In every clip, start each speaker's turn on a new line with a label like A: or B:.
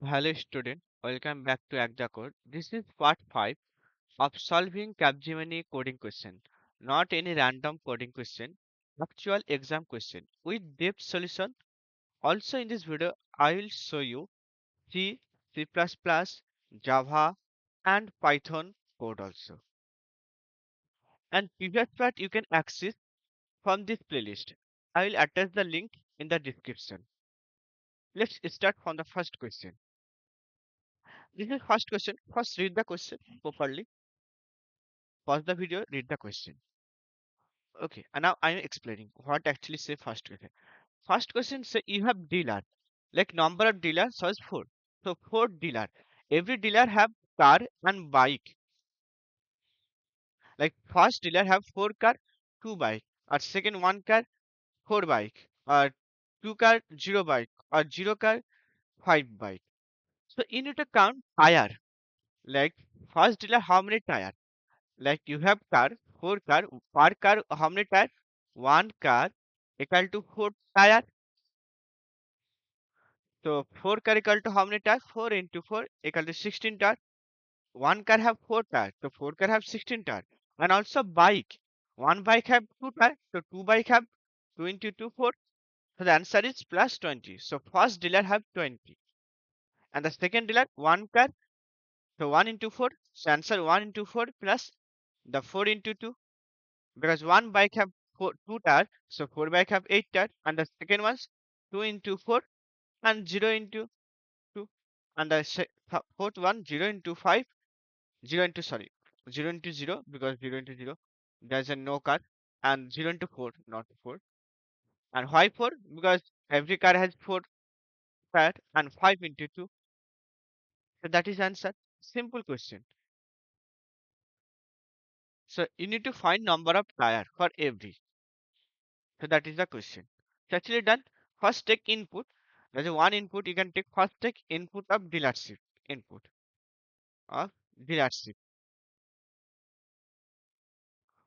A: Hello student, welcome back to Agda Code. This is part 5 of solving Capgemini coding question. Not any random coding question, actual exam question with depth solution. Also in this video, I will show you C, C++, Java and Python code also. And previous part you can access from this playlist. I will attach the link in the description. Let's start from the first question. This is first question. First read the question properly. Pause the video, read the question. Okay, and now I'm explaining what actually say first question. First question say you have dealer, like number of dealer, so is four. So four dealer. Every dealer have car and bike. Like first dealer have four car, two bike, or second one car, four bike, or two car, zero bike, or zero car, five bike. So you need to count tire. Like first dealer how many tire? Like you have car, four car, per car how many tire? One car equal to four tire. So four car equal to how many tire? Four into four equal to 16 tire. One car have four tire, so four car have 16 tire. And also bike. One bike have two tire, so two bike have 20 to 4. So the answer is plus 20. So first dealer have 20. And the second dealer one car, so 1 into 4. So answer 1 into 4 plus the 4 into 2. Because one bike have two tires, so four bike have eight tires, and the second one's 2 into 4 and 0 into 2, and the fourth one 0 into 5, 0 into sorry 0 into 0 because 0 into 0 there's a no car, and 0 into 4 not 4, and why 4 because every car has 4 tires, and 5 into 2. So that is answer. Simple question. So you need to find number of tire for every. So that is the question. It's actually done. First take input. There's a one input. You can take first take input of dealership. Input of dealership.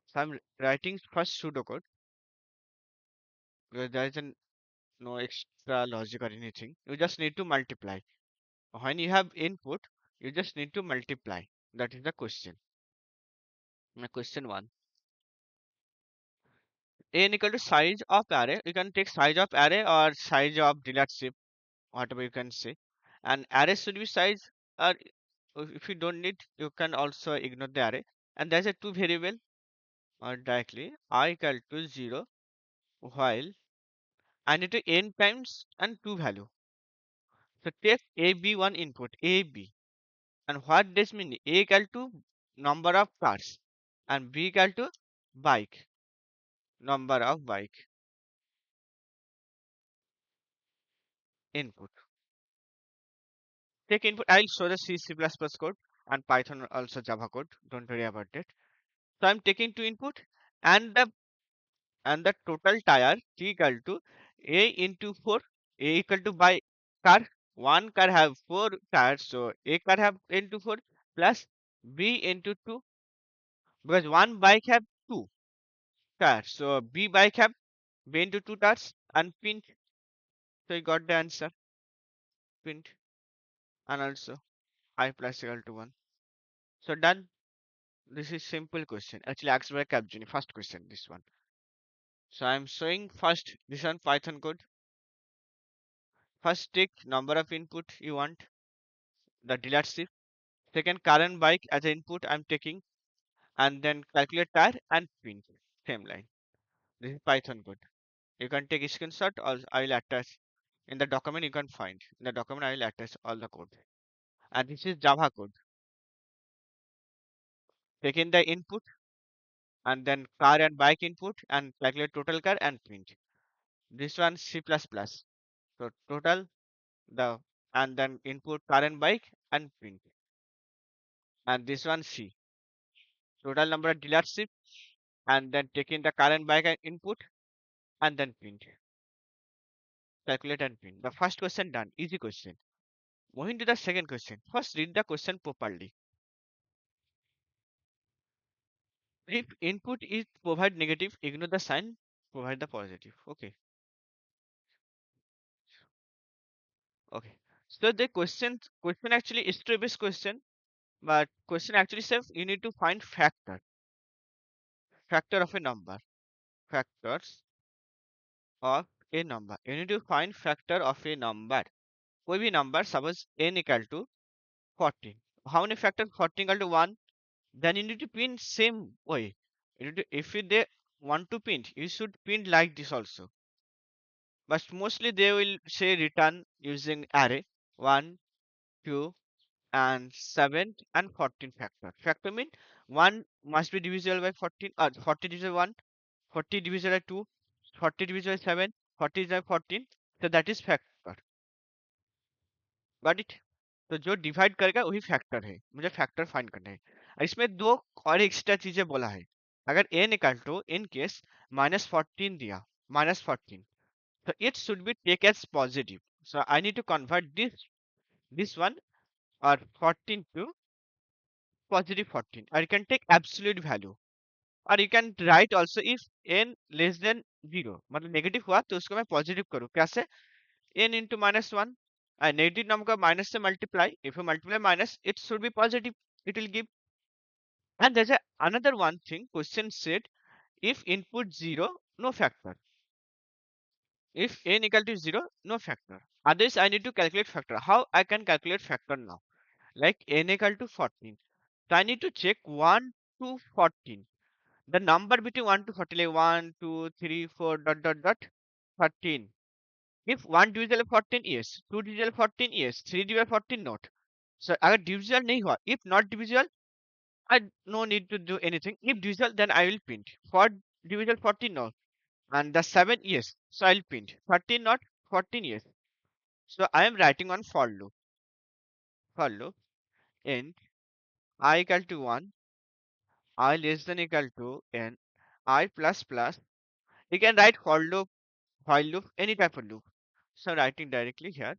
A: So I'm writing first pseudocode because there is no extra logic or anything. You just need to multiply. When you have input, you just need to multiply. That is the question. Now question one. N equal to size of array. You can take size of array or size of dealership, whatever you can say. And array should be size, or if you don't need, you can also ignore the array. And there's a two variable or directly I equal to 0 while I need to n times and two value. So take a b one input a b, and what this mean? A equal to number of cars and b equal to bike, number of bike input. Take input. I'll show the C++ code and Python also Java code. Don't worry about it. So I'm taking two input, and the total tire T equal to A into 4. A equal to by car. One car have four tires, so A car have into 4 plus B into 2, because one bike have two tires, so B bike have B into two tires and print. So you got the answer. Print. And also I plus equal to 1. So done. This is simple question. Actually asked by Capgemini. First question, this one. So I'm showing first this one Python code. First take number of input you want, the dealership. Second current bike as an input I'm taking, and then calculate tire and print. Same line. This is Python code. You can take a screenshot or I will attach in the document. You can find in the document I will attach all the code. And this is Java code. Taking the input and then car and bike input and calculate total car and print. This one C++. So total the, and then input car and bike and print. And this one C. Total number of dealership, and then taking the car and bike input and then print. Calculate and print. The first question done. Easy question. Moving to the second question. First read the question properly. If input is provide negative, ignore the sign, provide the positive. Okay. Okay. So the question actually is to base question, but question actually says you need to find factor of a number, factors of a number. You need to find factor of a number. कोई भी number, suppose n equal to 14. How many factors 14 equal to 1? Then you need to print same way. You need to, if they want to print, you should print like this also. But mostly they will say return using array 1, 2, and 7 and 14 factor. Factor mean 1 must be divisible by 14, 40 divisible 1, 40 divisible by 2, 40 divisible by 7, 40 divisible by 14. So that is factor. Got it? तो जो divide करेगा वही factor है, मुझे factor find करना है। और इसमें दो और एक्स्ट्रा चीजें बोला है। अगर n equal to in case -14 दिया, -14, so it should be take as positive. So I need to convert this one or 14 to positive 14, or you can take absolute value, or you can write also if n less than 0 मतलब negative हुआ तो उसको मैं positive करूँ कैसे, n into -1 and negative number का minus से multiply, if you multiply minus it should be positive, it will give. And there's another one thing question said, if input 0 no factor, if n equal to 0 no factor, others I need to calculate factor. How I can calculate factor now? Like n equal to 14, so I need to check 1 to 14, the number between 1 to 14, like 1 2 3 4 dot dot dot 13. If 1 divisible 14, yes, 2 divisible 14, yes, 3 divisible 14, not. So अगर divisible नहीं हुआ, if not divisible, I no need to do anything. If divisible, then I will print. For divisible 14, no. And the 7, yes. So I'll print. 13, not 14, yes. So I am writing on for loop. For loop. Int I equal to 1, I less than equal to n, I plus plus. You can write for loop, while loop, any type of loop. So writing directly here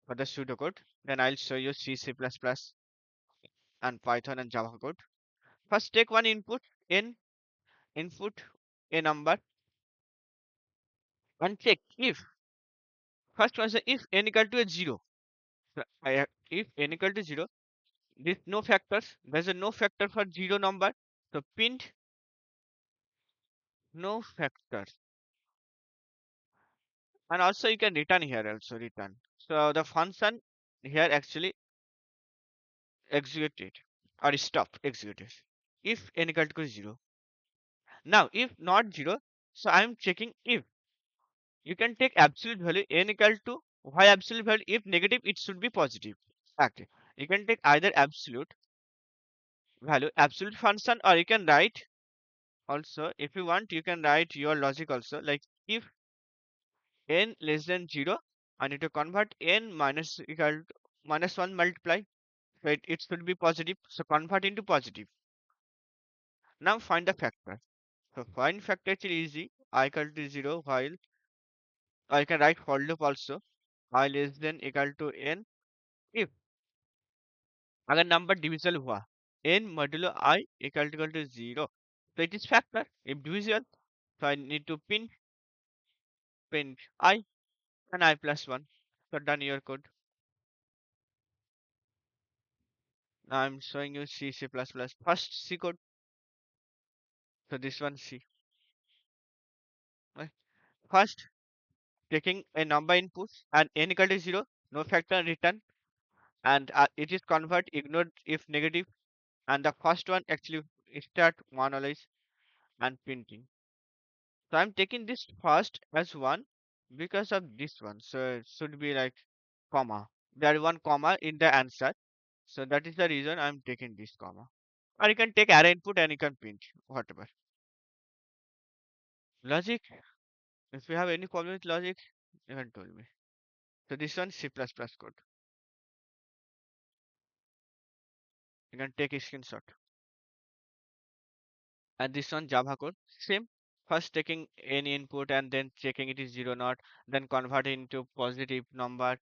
A: for the pseudocode. Then I'll show you C, C++, and Python and Java code. First take one input, n, input a number, and check if, first one is if n equal to a 0. So if n equal to 0, this no factors, there's a no factor for 0 number. So print no factors. And also you can return here, also return. So the function here actually executed or stop executed if n equal to 0. Now if not 0, so I am checking if. You can take absolute value n equal to, why absolute value? If negative, it should be positive. Okay. You can take either absolute value, absolute function, or you can write also, if you want, you can write your logic also, like if n less than 0, I need to convert n minus equal to -1 multiply. So it should be positive. So convert into positive. Now find the factor. So find factor is easy. I equal to 0 while I can write for loop also. I less than equal to n if अगर number divisible हुआ n modulo I equal to 0, so it is factor. If divisible, so I need to print I and I plus 1. So done your code. Now I'm showing you C, C++. First C code. So this one C. Right. First, taking a number input and n equal to 0, no factor return, and it is convert ignored if negative, and the first one actually start one always and printing. So I'm taking this first as one because of this one. So it should be like comma. There is one comma in the answer. So that is the reason I'm taking this comma. Or you can take array input and you can print whatever. Logic. If you have any problem with logic, you can tell me. So this one C++ code. You can take a screenshot. And this one Java code. Same. First taking any input and then checking it is 0 not, then convert it into positive number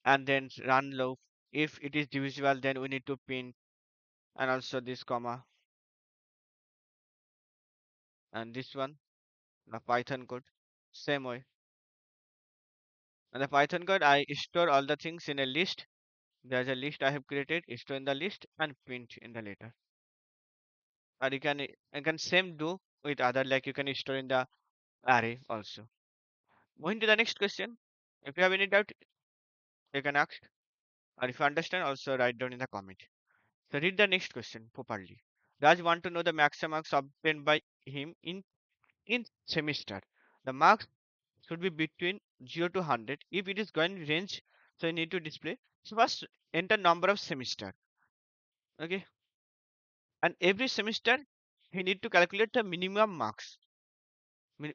A: and then run loop. If it is divisible, then we need to print, and also this comma and this one, the Python code, same way. And the Python code, I store all the things in a list. There's a list I have created, store in the list and print in the later. Or you can same do with other, like you can store in the array also. Moving to the next question. If you have any doubt, you can ask. Or if you understand, also write down in the comment. So read the next question properly. Raj want to know the maximum marks obtained by him in semester. The marks should be between 0 to 100. If it is going range, so you need to display. So first enter number of semester. Okay. And every semester he need to calculate the minimum marks.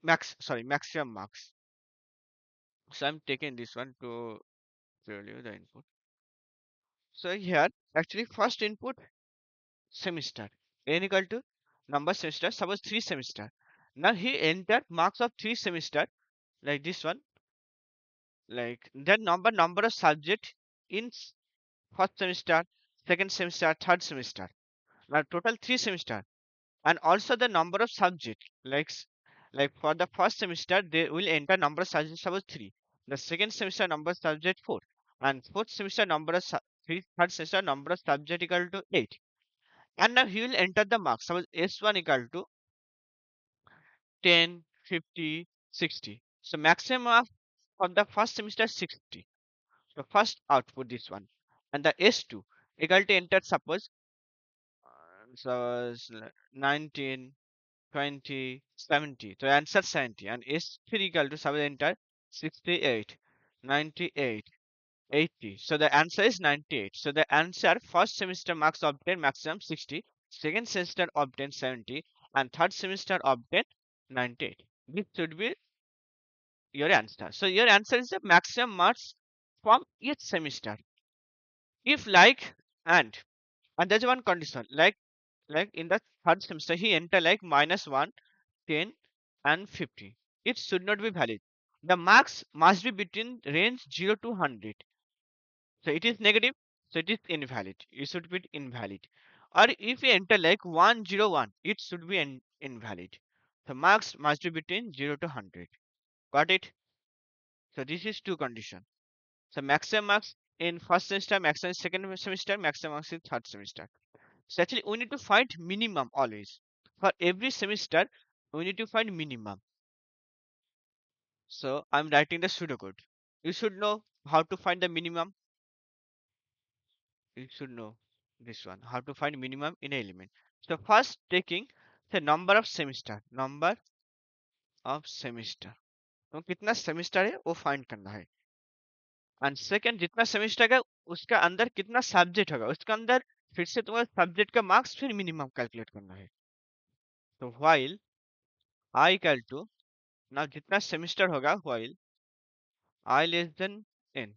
A: Maximum marks. So I'm taking this one to show you the input. So here actually first input semester n equal to number semester, suppose 3 semester. Now he entered marks of 3 semester like this one, like then number of subject in first semester, second semester, third semester. Now total 3 semester, and also the number of subject like for the first semester they will enter number of subject suppose 3. The second semester number of subject 4, and fourth semester number of 3, third semester number of subject equal to 8. And now he will enter the marks. Suppose S1 equal to 10, 50, 60. So maximum of the first semester 60. So first output this one. And the S2 equal to enter suppose so 19, 20, 70. So answer 70. And S3 equal to suppose enter 68, 98, 80. So the answer is 98. So the answer first semester marks obtained maximum 60, second semester obtained 70, and third semester obtained 98. This should be your answer. So your answer is the maximum marks from each semester. If like and and there's one condition like in the third semester he enter like -1, 10, and 50. It should not be valid. The marks must be between range 0 to 100. So it is negative, so it is invalid. It should be invalid. Or if you enter like 101, it should be invalid. The marks must be between 0 to 100. Got it? So this is two condition. So maximum marks in first semester, maximum in second semester, maximum marks in third semester. So actually we need to find minimum always. For every semester, we need to find minimum. So I'm writing the pseudocode. You should know how to find the minimum. You should know this one, how to find minimum in an element. So first taking the number of semester, तो कितना semester है वो find करना है. And second जितना semester का उसका अंदर कितना सब्जेक्ट होगा उसका अंदर फिर से तुम्हें सब्जेक्ट का मार्क्स फिर मिनिमम कैलकुलेट करना है. तो व्हाइल आई इक्वल टू ना जितना सेमेस्टर होगा while I less than N.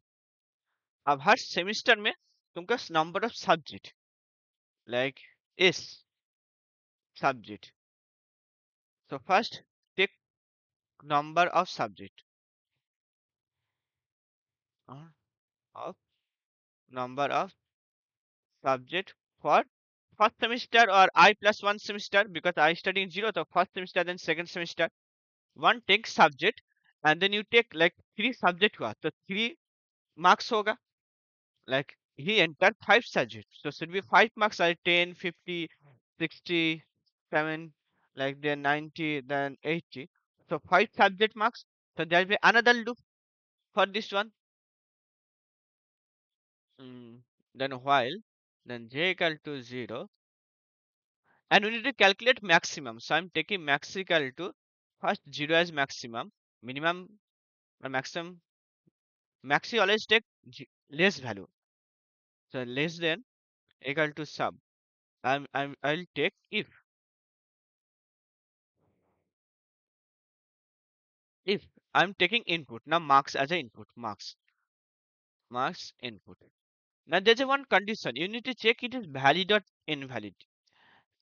A: अब हर सेमेस्टर में तुमका number of subject like S subject. So first take number of subject uh, of number of subject for first semester or I plus one semester because I studying zero so first semester then second semester one take subject and then you take like three subject हुआ तो three marks होगा like he entered five subjects so should be 5 marks like 10, 50, 60, 7 like then 90 then 80 so five subject marks so there will be another loop for this one. Then while then j equal to 0 and we need to calculate maximum. So I'm taking max equal to first 0 as maximum, minimum or maximum. Maxi always take less value. So less than equal to sum. I'll take if I'm taking input now marks as a input marks input. Now there's a one condition you need to check it is valid or invalid.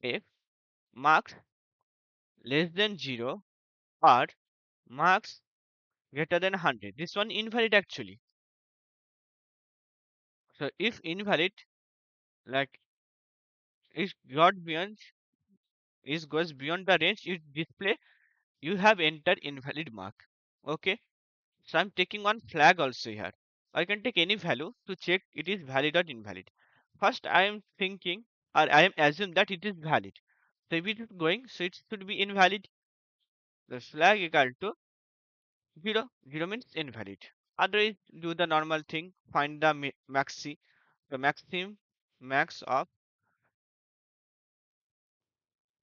A: If marks less than 0 or marks greater than 100. This one invalid actually. So if invalid, like is got beyond is goes beyond the range, you display you have entered invalid mark. Okay. So I'm taking one flag also here. I can take any value to check it is valid or invalid. First, I am thinking or I am assume that it is valid. So if it is going, so it should be invalid. The flag equal to 0. 0 means invalid. Otherwise, do the normal thing. Find the maxi, the maximum, max of,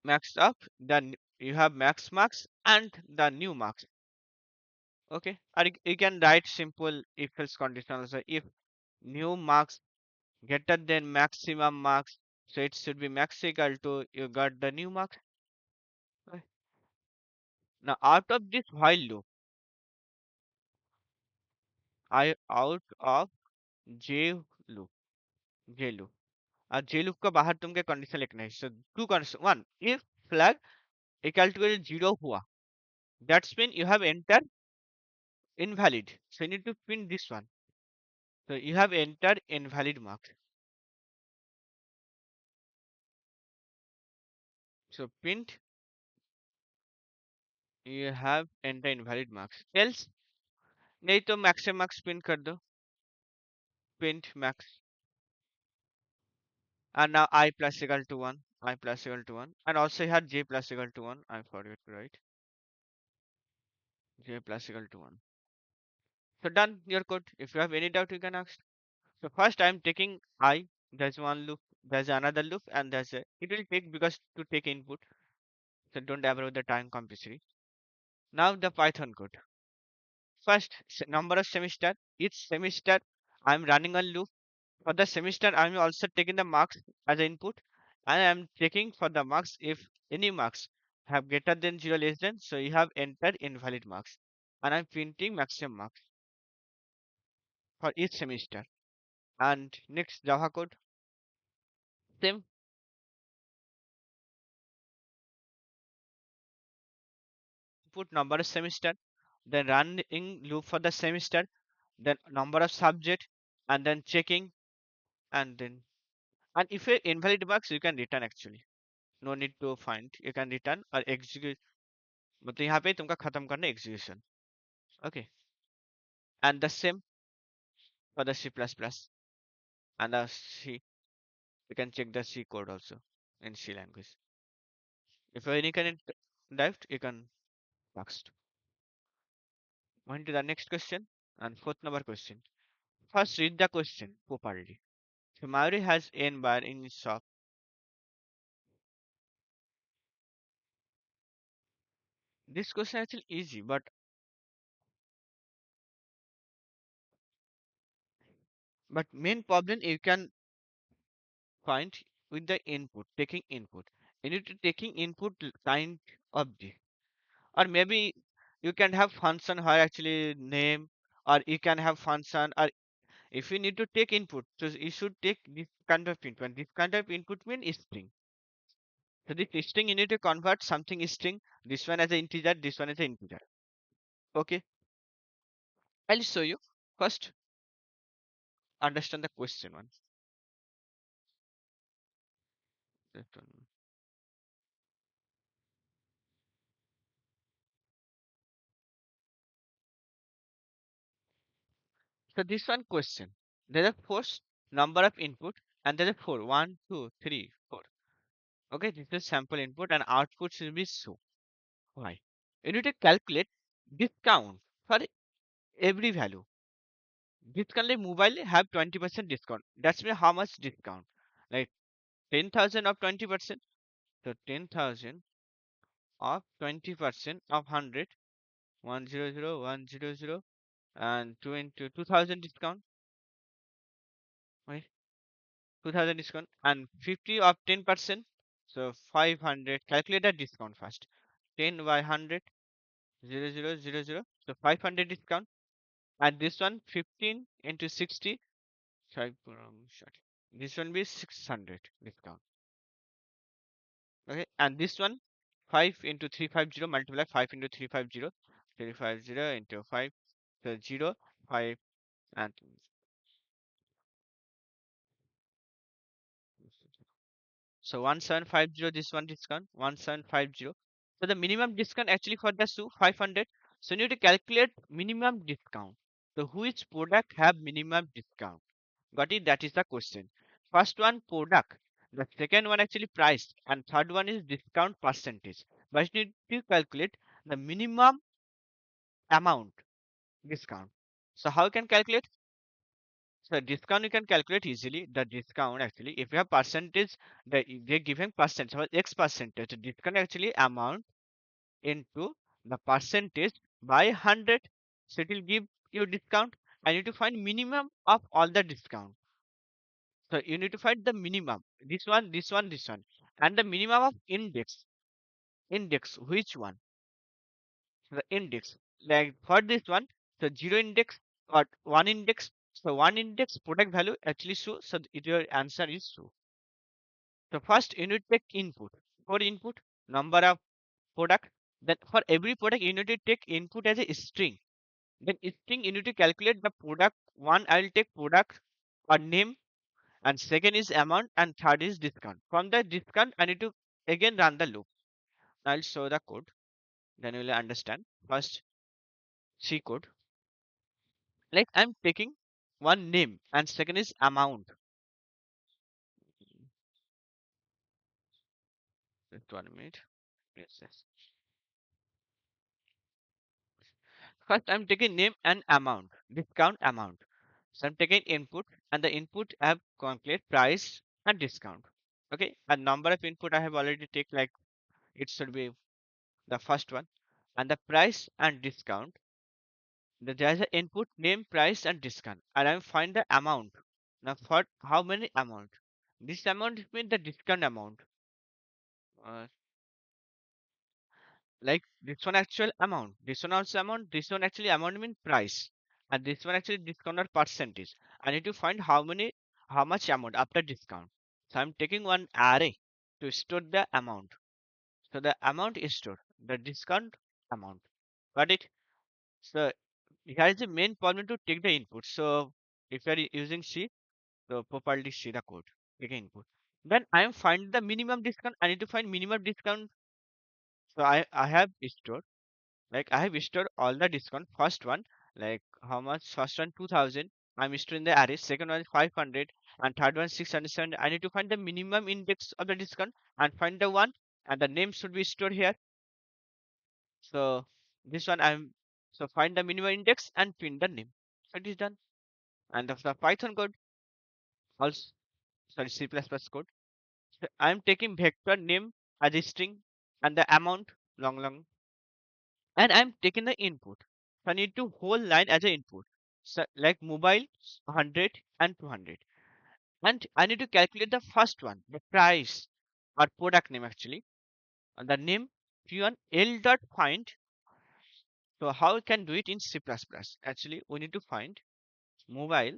A: max of. Then you have max marks and the new marks. Okay, or you can write simple if else condition also. If new marks greater than maximum marks, so it should be max equal to you got the new marks. Right. Now out of this while loop, I out of j loop, j loop. और जे loop का बाहर तुमके condition लिखना है so two condition one if flag equal to zero हुआ that's mean you have enter invalid so you need to print this one so you have entered invalid marks so print you have entered invalid marks else नहीं तो max से max print कर दो print max and now I plus equal to 1 I plus equal to 1 and also here j plus equal to 1 I forget to write j plus equal to 1 so done your code if you have any doubt you can ask. So first I'm taking I, there's one loop, there's another loop, and there's a it will take because to take input. So don't abuse the time compulsory. Now the Python code. First number of semester. Each semester I'm running a loop. For the semester I'm also taking the marks as an input, and I'm checking for the marks if any marks have greater than zero less than. So you have entered invalid marks, and I'm printing maximum marks for each semester. And next Java code. Same input number of semester, then running loop for the semester, then number of subject, and then checking, and then and if a invalid marks you can return actually. No need to find. You can return or execute. मतलब यहाँ पे तुमका खत्म करना execution. Okay. And the same for the C++ and the C. You can check the C code also in C language. If you any kind of doubt, you can text. On to the next question and fourth number question. First, read the question properly. So Maori has n bar in his shop. This question actually easy, but main problem you can find with the input, taking input. You need to taking input kind of the, or maybe you can have function where actually name, or you can have function, or if you need to take input, so you should take this kind of input. This kind of input means string. So this string you need to convert something string. This one as an integer, this one as an integer. Okay, I'll show you. First, understand the question one. That one. So this one question. There are four number of input and there are four. One, two, three, four. Okay, this is sample input and output should be so. Why? You need to calculate discount for every value. Discount like mobile have 20% discount. That's mean how much discount? Like 10,000 of 20%. So 10,000 of 20% of 100, 100, 100, and 20, 2,000 discount. Right? 2,000 discount and 50 of 10%. So 500. Calculate the discount first. 10 by 100, 0, 0, 0, 0. So 500 discount. And this one 15 into 60. Sorry, sorry. This one be 600 discount. Okay. And this one 5 into 350 multiply 5 into 350. 350 into 5. So 0, 5 and so 1750 this one discount 1750. So the minimum discount actually for the shoe 500. So you need to calculate minimum discount. So which product have minimum discount? Got it? That is the question. First one product. The second one actually price. And third one is discount percentage. But you need to calculate the minimum amount discount. So how you can calculate? So discount you can calculate easily. The discount actually, if you have percentage, they're giving percent, so X percentage. The discount actually amount into the percentage by 100. So it will give you discount. I need to find minimum of all the discount. So you need to find the minimum. This one, this one, this one, and the minimum of index. Index, which one? The index. Like for this one, so zero index or one index. So one index product value actually show. So your answer is true. So first you need to take input. For input, number of product. Then for every product you need to take input as a string. Then string you need to calculate the product. One I will take product or name, and second is amount, and third is discount. From the discount I need to again run the loop. I'll show the code. Then you will understand. First C code. Like I'm taking one name and second is amount. Just 1 minute. Yes, yes. First, I'm taking name and amount, discount amount. So I'm taking input, and the input I have calculate price and discount. Okay, and number of input I have already take, like it should be the first one, and the price and discount. There's an input name, price, and discount, and I find the amount. Now, for how many amount? This amount means the discount amount. Uh, like this one actual amount, this one also amount, this one actually amount mean price, and this one actually discount or percentage. I need to find how much amount after discount. So I'm taking one array to store the amount. So the amount is stored, the discount amount. Got it? So here is the main problem to take the input. So if you are using C, so properly see the code, take input. Then I am find the minimum discount. I need to find minimum discount. So I have stored. Like I have stored all the discount. First one, like how much? First one 2000. I'm storing the array. Second one is 500, and third one 607. I need to find the minimum index of the discount and find the one, and the name should be stored here. So this one I'm so find the minimum index and print the name. So it is done. And the Python code also, sorry, C++ code. So I'm taking vector name as a string and the amount long, and I'm taking the input. So I need to whole line as an input. So like mobile 100 and 200. And I need to calculate the first one, the price or product name actually. And the name P1 L dot find. So how we can do it in C++? Actually, we need to find mobile,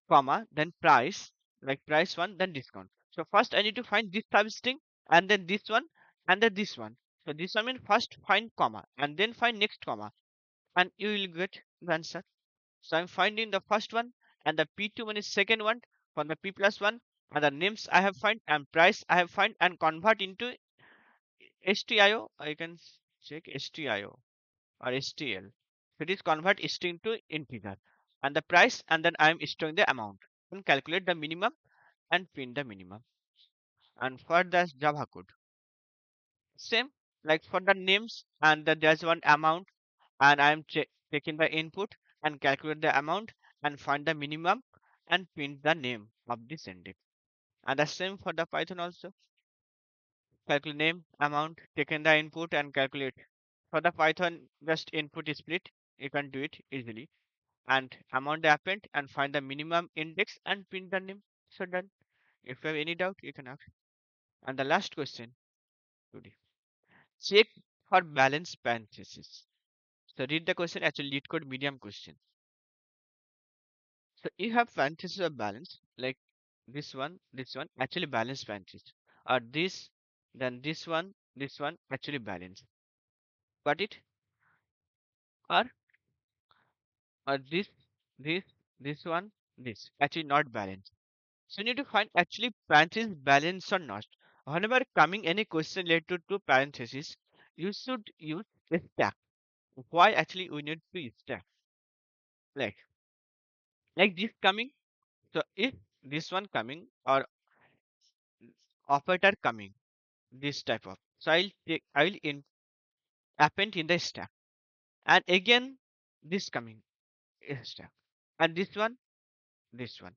A: comma, then price, like price one, then discount. So first I need to find this substring, and then this one, and then this one. So this one means first find comma and then find next comma, and you will get the answer. So I'm finding the first one, and the P2 one is second one for the P plus one, and the names I have find and price I have find and convert into STIO. I can check STIO or STL. So it is convert string to integer, and the price, and then I am storing the amount. And calculate the minimum and print the minimum. And for the Java code, same like for the names, and there's one amount, and I am taking the input and calculate the amount and find the minimum and print the name of this index. And the same for the Python also. Calculate name, amount, taken the input and calculate. For the Python, just input is split. You can do it easily. And amount the append and find the minimum index and print the name. So done. If you have any doubt, you can ask. And the last question today. Check for balance parenthesis. So read the question, actually lead code medium question. So you have parenthesis of balance, like this one, actually balance parenthesis. Or this, then this one, actually balance. Got it? Or this, this, this one, this, actually not balance. So you need to find actually parenthesis balance or not. Whenever coming any question related to parenthesis, you should use stack. Why actually we need to stack? Like like this coming. So if this one coming or operator coming, this type of. So I will append in the stack, and again this coming stack, and this one, this one.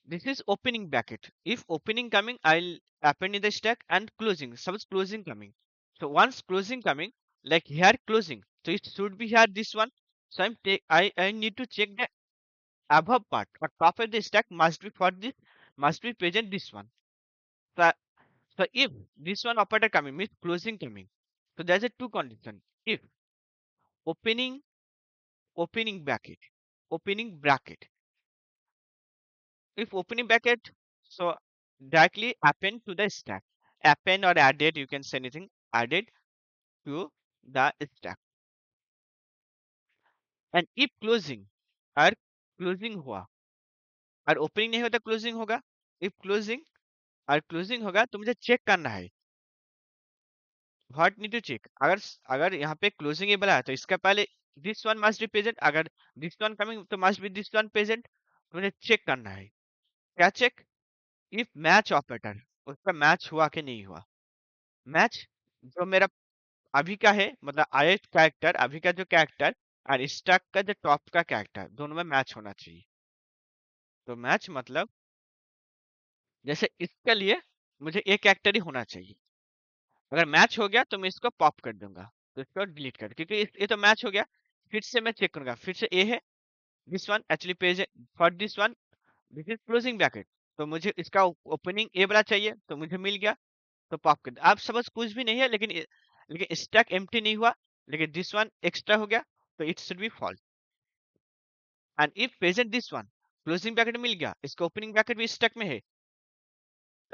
A: This is opening bracket. If opening coming, I'll append in the stack and closing. Suppose closing coming. So once closing coming, like here closing. So it should be here this one. So I need to check the above part or top of the stack must be for this must be present this one. So, so if this one operator coming means closing coming. So there's a two condition. If opening opening bracket opening bracket if opening bracket, so directly append to the stack, append or added, you can say anything, added to the stack. And if closing और closing हुआ और opening नहीं होता closing होगा, if closing और closing होगा तो मुझे चेक करना है, what need to check, अगर यहाँ पे closing able है तो इसका पहले this one must be present, अगर this one coming तो must be this one present, तो मुझे चेक करना है, क्या चेक, if match operator उसका मैच हुआ कि नहीं हुआ, मैच जो मेरा अभी का है मतलब आयत कैरेक्टर अभी का जो कैरेक्टर और स्टैक का जो टॉप का कैरेक्टर दोनों में मैच होना चाहिए। तो मैच मतलब जैसे इसके लिए मुझे एक कैरेक्टर ही होना चाहिए, अगर मैच हो गया तो मैं इसको पॉप कर दूंगा, तो इसको डिलीट कर, क्योंकि ये तो मैच हो गया, फिर से मैं चेक करूंगा, फिर से ए है this one actually page for this one this is closing bracket, तो मुझे इसका ओपनिंग ए वाला चाहिए तो मुझे मिल गया, तो पॉप कर, आप समझ कुछ भी नहीं है, लेकिन स्टैक एम्प्टी नहीं हुआ, लेकिन दिस वन एक्स्ट्रा हो गया, तो it should be false. And if present this one closing bracket मिल गया, इसका ओपनिंग ब्रैकेट भी स्टैक में है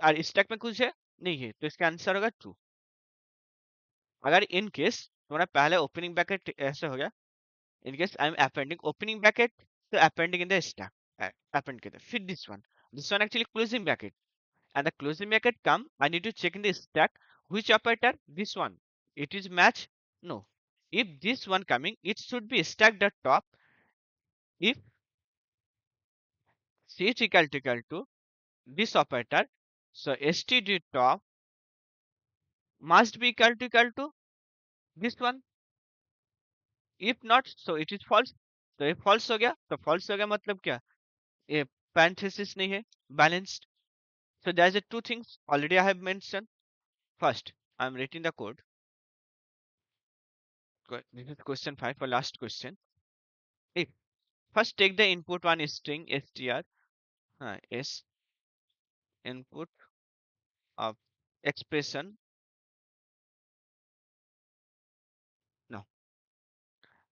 A: और स्टैक में कुछ है नहीं है, तो इसका आंसर होगा ट्रू। अगर इन केस तुम्हारा पहले ओपनिंग ब्रैकेट ऐसे हो गया, in case I am appending opening bracket, तो appending in the stack append कर फिर this one actually closing bracket, and the closing bracket come, I need to check in the stack which operator, this one, it is match, no, if this one coming it should be stacked at top, if c is equal to this operator, so std top must be equal to this one, if not so it is false, तो ये false हो गया, तो false हो गया मतलब क्या, ये parenthesis नहीं है, balanced, so there's a two things already I have mentioned. First I am writing the code, this is question 5 for last question. If first take the input one string str, s input of expression, no,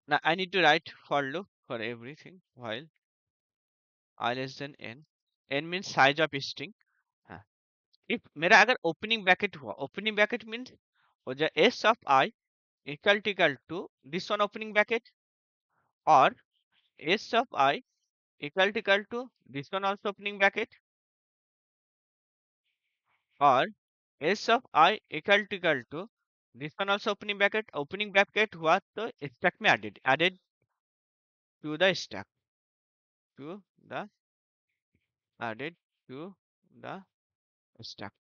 A: now I need to write for loop for everything while I less than n means size of string, हाँ, if मेरा अगर opening bracket हुआ, opening bracket means हो जाए s of I equal to this one opening bracket, or s of I equal to this one also opening bracket, or s of I equal to this one also opening bracket हुआ तो stack में added to the stack, to the added to the stack,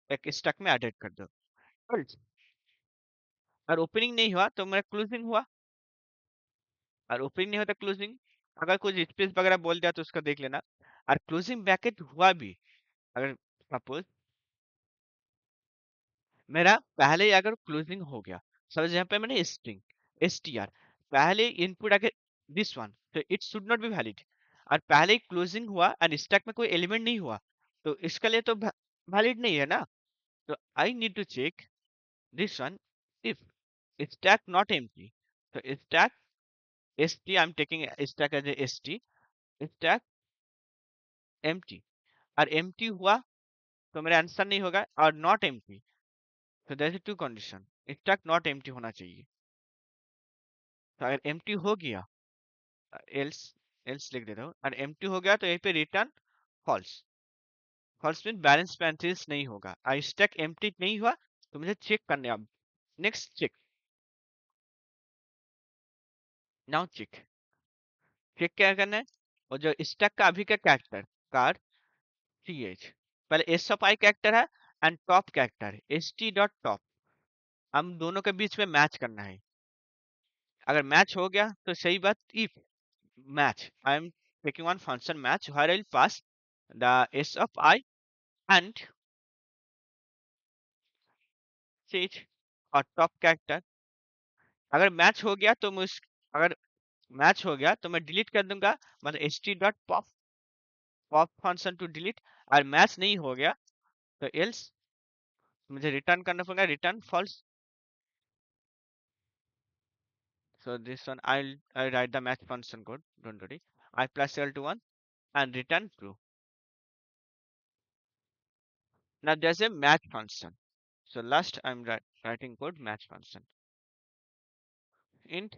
A: एक stack में added कर दो, else और opening नहीं हुआ तो मेरा क्लोजिंग हुआ, और ओपनिंग नहीं होता क्लोजिंग, अगर कुछ स्पेस वगैरह बोल दिया तो उसका देख लेना, और क्लोजिंग ब्रैकेट हुआ भी, अगर सपोज मेरा पहले ही अगर क्लोजिंग हो गया, सपोज यहाँ पे मैंने स्ट्रिंग str पहले इनपुट अगर दिस वन, तो it should not be valid, और पहले ही क्लोजिंग हुआ और स्टैक में कोई एलिमेंट नहीं हुआ, तो इसके लिए तो वैलिड नहीं है ना, तो I need to check this one, if stack not empty, so stack st I'm taking stack as a st, stack empty, और empty हुआ तो मेरा आंसर नहीं होगा, और नॉट एम्प्टी, तो there is two condition, stack not empty होना चाहिए, तो अगर एम्प्टी हो गया, एल्स एल्स लिख देता हूँ, और एम्प्टी हो गया तो यहीं पे return false, false mean balance parenthesis नहीं होगा, और स्टैक एम्प्टी नहीं हुआ तो मुझे चेक करने अब Next check. Now check. Check क्या करना है? और जो स्टैक का अभी का कैरेक्टर कार सी एच, पहले एस ऑफ आई कैरेक्टर है and top character S T dot top, हम दोनों के बीच में मैच करना है। अगर मैच हो गया तो सही बात, if match I am taking one function match where I'll pass the s of I and stage और top character। अगर मैच हो गया तो मैं अगर मैच हो गया तो मैं डिलीट कर दूंगा, मतलब H T dot pop pop function to delete. और मैच नहीं हो गया तो एल्स मुझे रिटर्न करना पड़ेगा, return false. So this one I write the match function code, don't worry, I plus equal to 1 and return true. Now there's a match function, so last I'm writing code match function int,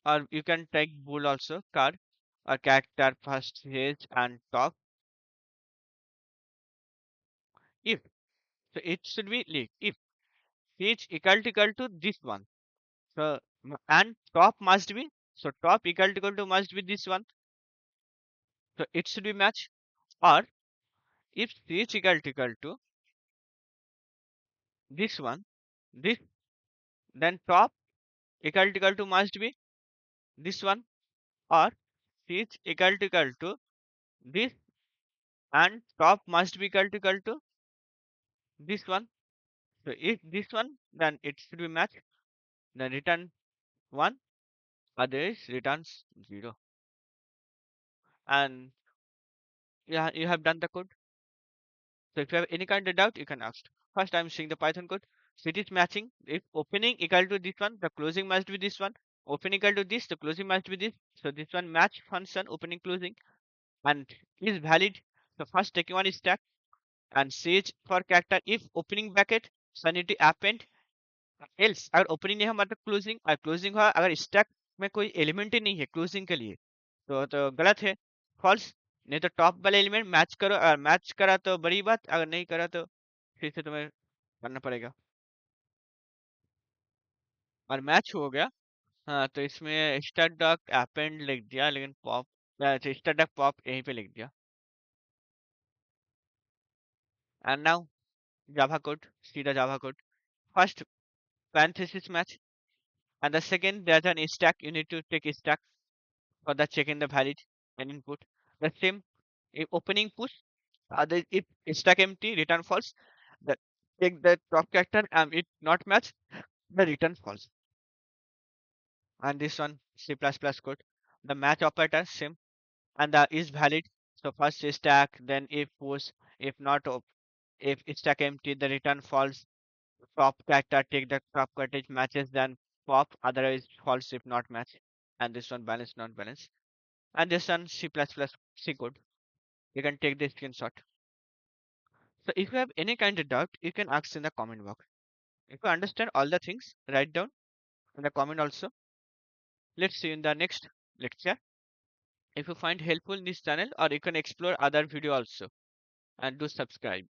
A: or you can take bool also, card or character first page and top. If so it should be like if page equal to this one, so and top must be, so top equal to must be this one, so it should be match. Or if page equal to this one, this, then top equal to must be this one, or page equal to this and top must be equal to this one. So if this one, then it should be match, then return 1, otherwise returns 0. And yeah, you have done the code. So if you have any kind of doubt, you can ask. First, I'm seeing the Python code. So it is matching. If opening equal to this one, the closing must be this one. Opening equal to this, the closing must be this. So this one match function opening closing and is valid. So first taking one is stack and sage for character. If opening bracket, so I need to append else, अगर opening नहीं है मतलब closing, और closing हुआ अगर stack में कोई element ही नहीं है क्लोजिंग के लिए तो गलत है, फॉल्स। नहीं तो टॉप वाले एलिमेंट मैच करो, अगर मैच करा तो बड़ी बात, अगर नहीं करा तो फिर से तुम्हें करना पड़ेगा। और मैच हो गया, हाँ तो इसमें स्टैक डॉट अपेंड लिख दिया, लेकिन पॉप स्टैक डॉट पॉप यहीं पे लिख दिया। एंड नाउ जावा कोड, सीधा Java code. First parenthesis match, and the second there's an stack, you need to take a stack for the checking the valid and input. The same if opening push, if stack empty return false, the take the top character and it not match, the return false. And this one C++ code, the match operator same, and the is valid. So first stack, then if push, if not if stack empty, the return false. Top character take the top character matches, then pop, otherwise false if not match. And this one balance not balance. And this one C++ C code. You can take the screenshot. So if you have any kind of doubt, you can ask in the comment box. If you understand all the things, write down in the comment also. Let's see you in the next lecture. If you find helpful in this channel, or you can explore other video also, and do subscribe.